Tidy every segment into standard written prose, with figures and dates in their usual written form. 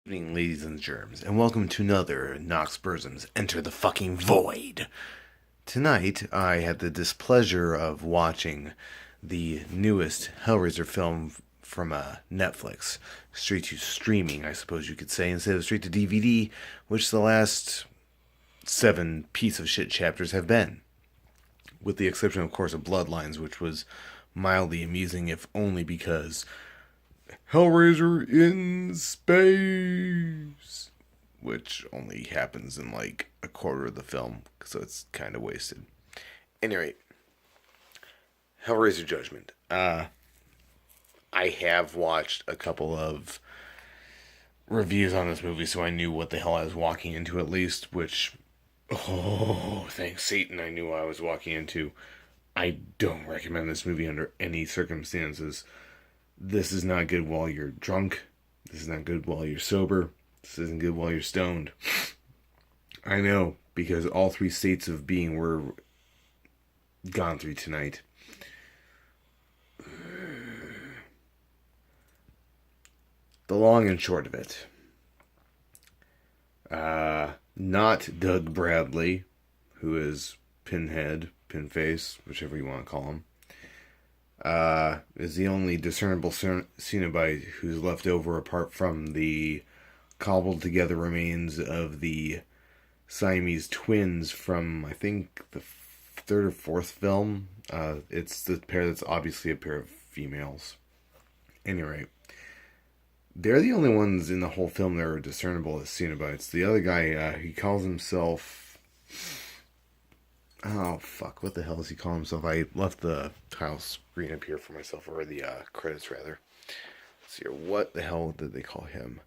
Good evening, ladies and germs, and welcome to another Nox Burzum's Enter the Fucking Void. Tonight, I had the displeasure of watching the newest Hellraiser film from Netflix, straight to streaming, I suppose you could say, instead of straight to DVD, which the last 7 piece of shit chapters have been. With the exception, of course, of Bloodlines, which was mildly amusing, if only because Hellraiser in space, which only happens in like a quarter of the film, so it's kind of wasted. Anyway, Hellraiser Judgement. I have watched a couple of reviews on this movie, so I knew what the hell I was walking into at least. Which, oh, thanks Satan, I knew what I was walking into. I don't recommend this movie under any circumstances. This is not good while you're drunk. This is not good while you're sober. This isn't good while you're stoned. I know, because all 3 states of being were gone through tonight. The long and short of it. Not Doug Bradley, who is Pinhead, Pinface, whichever you want to call him. Is the only discernible Cenobite who's left over apart from the cobbled together remains of the Siamese twins from, I think, the 3rd or 4th film. It's the pair that's obviously a pair of females. Anyway, they're the only ones in the whole film that are discernible as Cenobites. The other guy, he calls himself... Oh, fuck. What the hell does he call himself? I left the title screen up here for myself, or the credits, rather. Let's see here. What the hell did they call him?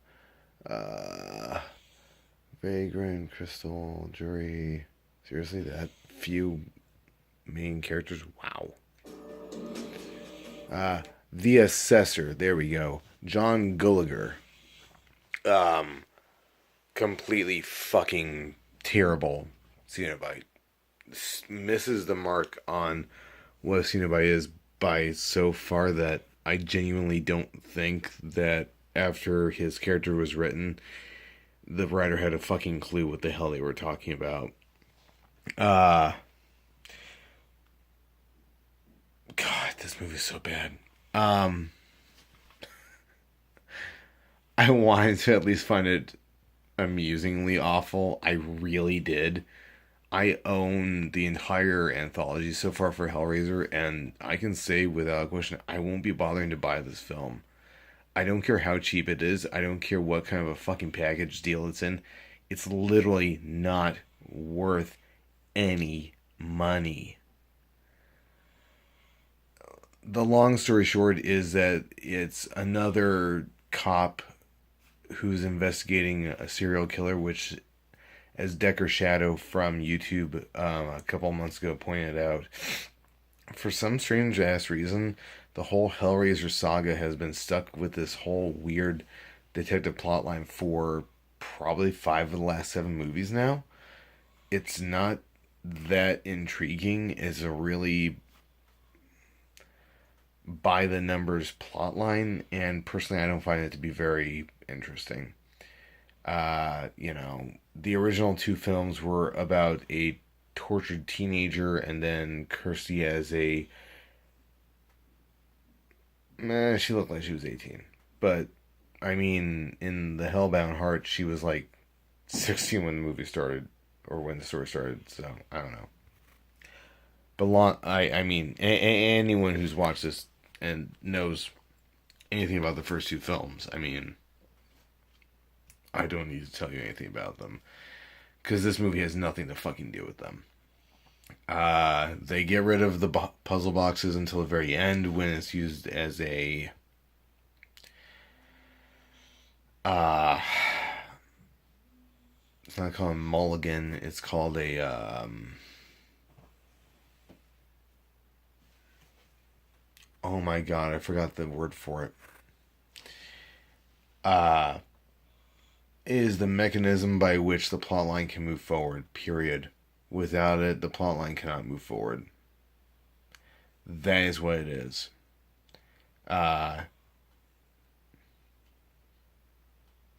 Vagrant, Crystal, Jury. Seriously, that few main characters? Wow. The Assessor. There we go. John Gallagher. Completely fucking terrible Cenobite. Misses the mark on what a Cenobite is by so far that I genuinely don't think that after his character was written, the writer had a fucking clue what the hell they were talking about. God, this movie's so bad. I wanted to at least find it amusingly awful. I really did. I own the entire anthology so far for Hellraiser, and I can say without question, I won't be bothering to buy this film. I don't care how cheap it is. I don't care what kind of a fucking package deal it's in. It's literally not worth any money. The long story short is that it's another cop who's investigating a serial killer, which, as Decker Shadow from YouTube a couple months ago pointed out, for some strange ass reason, the whole Hellraiser saga has been stuck with this whole weird detective plotline for probably 5 of the last 7 movies now. It's not that intriguing. It's a really by the numbers plotline, and personally, I don't find it to be very interesting. The original 2 films were about a tortured teenager, and then Kirsty as a... she looked like she was 18. But, I mean, in The Hellbound Heart, she was like 16 when the movie started, or when the story started, so, I don't know. But I mean, anyone who's watched this and knows anything about the first 2 films, I mean, I don't need to tell you anything about them, because this movie has nothing to fucking do with them. They get rid of the puzzle boxes until the very end, when it's used as a it's not called a mulligan, it's called a oh my god, I forgot the word for it. Uh is the mechanism by which the plotline can move forward, period. Without it, the plotline cannot move forward. That is what it is. Uh,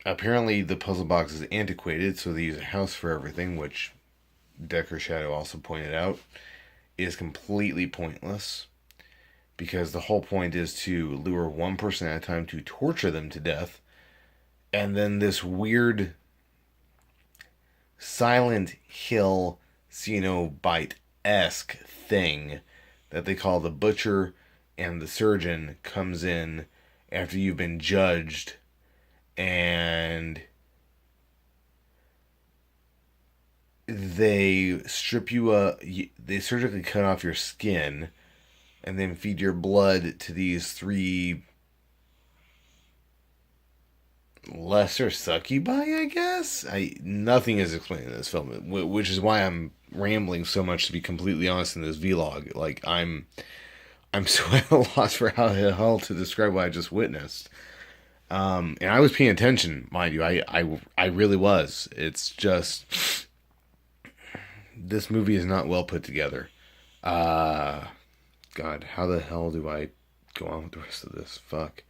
Apparently, the puzzle box is antiquated, so they use a house for everything, which Decker Shadow also pointed out is completely pointless because the whole point is to lure one person at a time to torture them to death, and then this weird Silent Hill Cenobite-esque thing that they call the butcher and the surgeon comes in after you've been judged, and they strip you they surgically cut off your skin and then feed your blood to these three lesser succubi, I guess. Nothing is explained in this film, which is why I'm rambling so much, to be completely honest, in this vlog. Like, I'm so at a loss for how the hell to describe what I just witnessed. And I was paying attention, mind you. I really was. It's just, this movie is not well put together. God, how the hell do I go on with the rest of this? Fuck.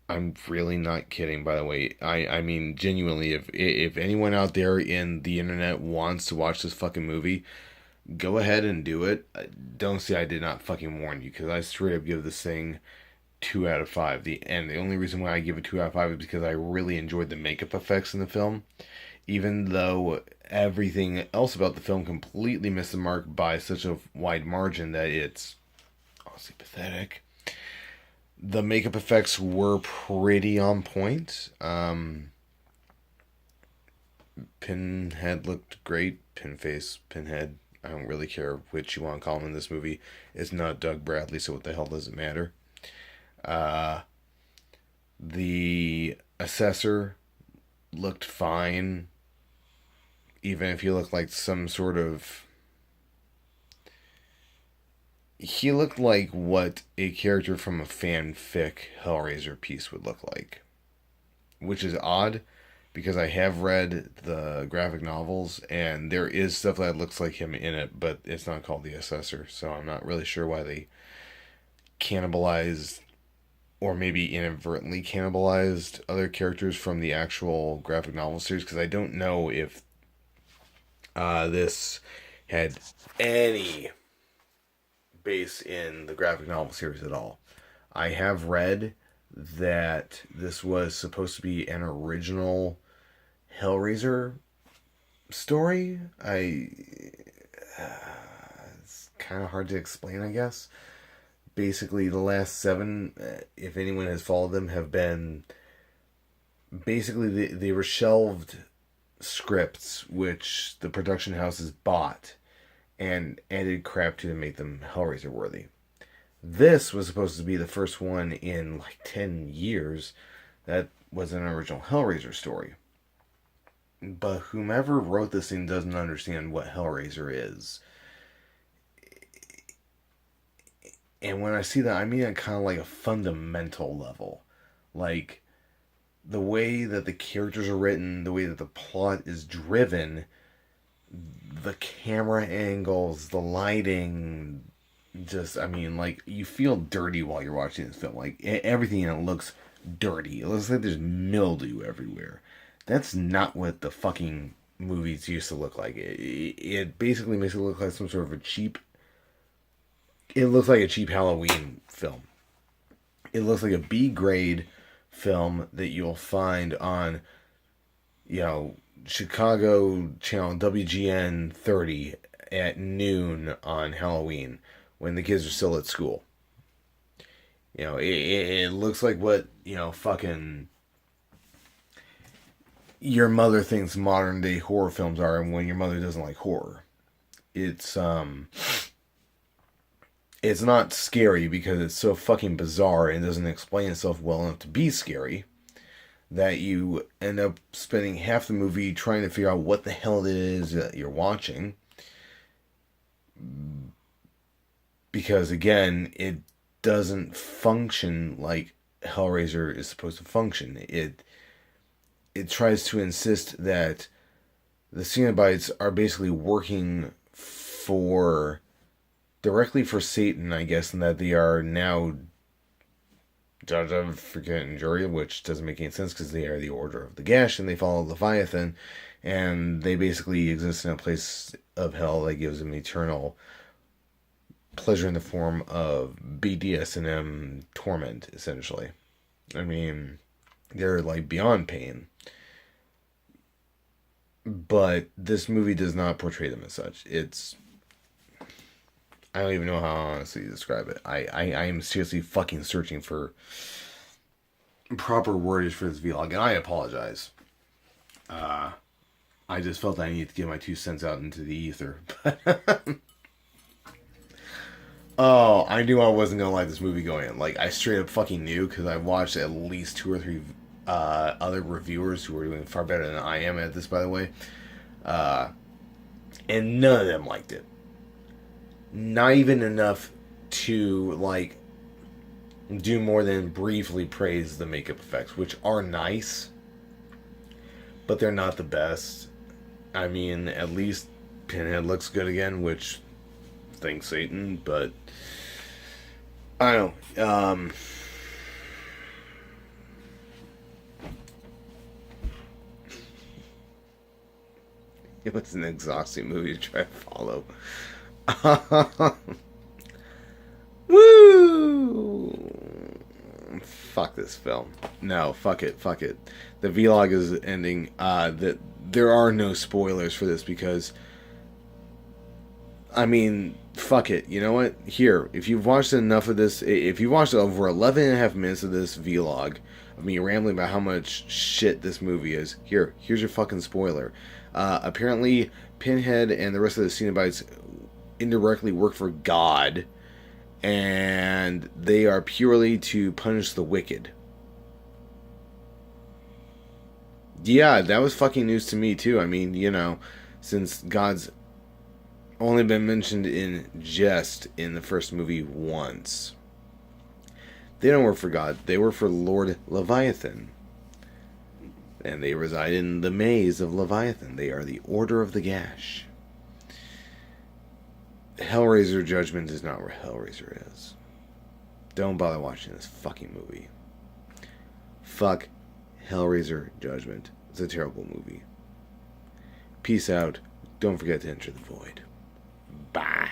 I'm really not kidding, by the way. I mean, genuinely, if anyone out there in the internet wants to watch this fucking movie, go ahead and do it. Don't say I did not fucking warn you, because I straight up give this thing 2 out of 5. And the only reason why I give it 2 out of 5 is because I really enjoyed the makeup effects in the film, even though everything else about the film completely missed the mark by such a wide margin that it's honestly pathetic. The makeup effects were pretty on point. Pinhead looked great. Pinface, Pinhead. I don't really care which you want to call him in this movie. It's not Doug Bradley, so what the hell does it matter? The assessor looked fine, even if he looked like some sort of... He looked like what a character from a fanfic Hellraiser piece would look like. Which is odd, because I have read the graphic novels, and there is stuff that looks like him in it, but it's not called the Assessor, so I'm not really sure why they cannibalized, or maybe inadvertently cannibalized, other characters from the actual graphic novel series, because I don't know if this had any base in the graphic novel series at all. I have read that this was supposed to be an original Hellraiser story. It's kind of hard to explain, I guess. Basically, the last 7, if anyone has followed them, have been basically they were shelved scripts which the production houses bought and added crap to make them Hellraiser worthy. This was supposed to be the first one in like 10 years that was an original Hellraiser story. But whomever wrote this thing doesn't understand what Hellraiser is. And when I see that, I mean it kind of like a fundamental level. Like, the way that the characters are written, the way that the plot is driven, the camera angles, the lighting, just, I mean, like, you feel dirty while you're watching this film. Like, everything in it looks dirty. It looks like there's mildew everywhere. That's not what the fucking movies used to look like. It basically makes it look like some sort of a cheap... It looks like a cheap Halloween film. It looks like a B-grade film that you'll find on, Chicago channel WGN 30 at noon on Halloween when the kids are still at school. It looks like what, fucking your mother thinks modern day horror films are, and when your mother doesn't like horror. It's not scary because it's so fucking bizarre and doesn't explain itself well enough to be scary, that you end up spending half the movie trying to figure out what the hell it is that you're watching. Because, again, it doesn't function like Hellraiser is supposed to function. It tries to insist that the Cenobites are basically working directly for Satan, I guess, and that they are now judge, forget, and jury, which doesn't make any sense because they are the Order of the Gash and they follow Leviathan, and they basically exist in a place of hell that gives them eternal pleasure in the form of BDSM torment, essentially. I mean, they're like beyond pain. But this movie does not portray them as such. I don't even know how honestly to describe it. I am seriously fucking searching for proper wordage for this vlog, and I apologize. I just felt I needed to get my 2 cents out into the ether. Oh, I knew I wasn't gonna like this movie going in. Like, I straight up fucking knew, because I watched at least 2 or 3 other reviewers who were doing far better than I am at this, by the way. And none of them liked it. Not even enough to, like, do more than briefly praise the makeup effects, which are nice, but they're not the best. I mean, at least Pinhead looks good again, which, thanks Satan, but I don't know. It was an exhausting movie to try to follow. Woo! Fuck this film. No, fuck it. The vlog is ending. That there are no spoilers for this because, I mean, fuck it. You know what? Here, if you've watched enough of this, if you watched over 11 and a half minutes of this vlog of me rambling about how much shit this movie is, here's your fucking spoiler. Apparently, Pinhead and the rest of the Cenobites indirectly work for God, and they are purely to punish the wicked. Yeah, that was fucking news to me too. I mean, you know, since God's only been mentioned in jest in the first movie once. They don't work for God. They work for Lord Leviathan. And they reside in the maze of Leviathan. They are the Order of the Gash. Hellraiser Judgement is not where Hellraiser is. Don't bother watching this fucking movie. Fuck Hellraiser Judgement. It's a terrible movie. Peace out. Don't forget to enter the void. Bye.